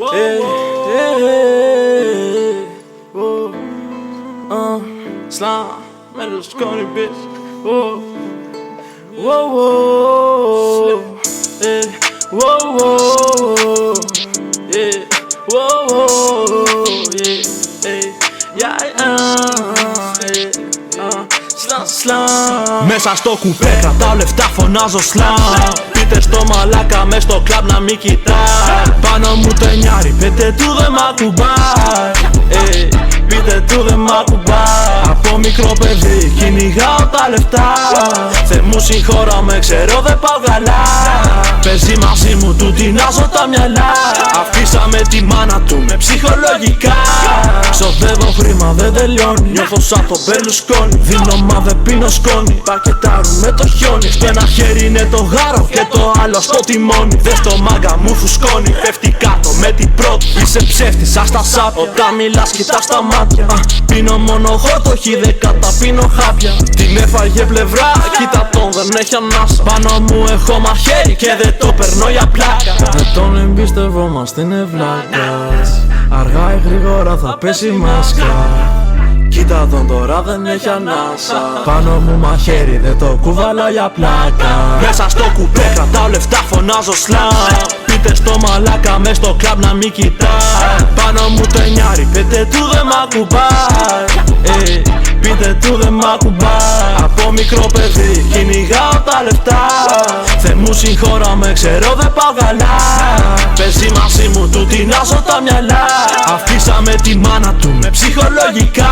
Slime-Berlusconi, bitch. Μέσα στο κουπέ κρατάω λεφτά, φωνάζω slam. Πείτε στο μαλάκα μες στο κλαμπ να μη κοιτάει. Πάνω μου το εννιάρι, πείτε του δε μ' ακουμπάει. Πείτε του δε μ' ακουμπάει. Από μικρό παιδί κυνηγάω τα λεφτά. Θε μου συγχώρα με, ξέρω δεν πάω καλά. Παίζει μαζί μου, του τεινάζω τα μυαλά. Αφήσαμε τη μάνα του με ψυχολογικά. Ξοδεύω χρήμα, δεν τελειώνει. Νιώθω σαν το Μπερλουσκόνι. Δίνω μα δεν πίνω σκόνη. Πακετάρουμε το χιόνι. Στο ένα χέρι είναι το γάρο και το άλλο στο τιμόνι. Δες το μάγκα μου φουσκώνει. Πέφτει κάτω με την πρώτη. Είσαι ψεύτης σαν στα σάπια. Όταν μιλάς κοιτάς στα μάτια. Πίνω μόνο χόρτοχι, δεν καταπίνω χάπια. Την έφαγε πλευρά, κοίτα τον δεν έχει ανάσα. Πάνω μου έχω μαχαίρι και δεν το περνώ για πλάκα. Δεν τον εμπιστευόμαστε, είναι βλάκας. Αργά ή γρήγορα θα πέσει η μάσκα. Κοίτα τον τώρα δεν έχει ανάσα. Πάνω μου μαχαίρι, δεν το κουβαλάω για πλάκα. Μέσα στο κουπέ κρατάω λεφτά, φωνάζω slam. Πείτε στο μαλάκα μες στο κλαμπ να μη κοιτάει. Πάνω μου το εννιάρι, πείτε του δε μ' ακουμπάει. Πείτε του δε μ' ακουμπάει. Από μικρό παιδί κυνηγάω τα λεφτά. Θε μου συγχώρα με, ξέρω δεν πάω καλά. Παίζει μαζί μου, του τεινάζω τα μυαλά. Αφήσαμε τη μάνα του με ψυχολογικά.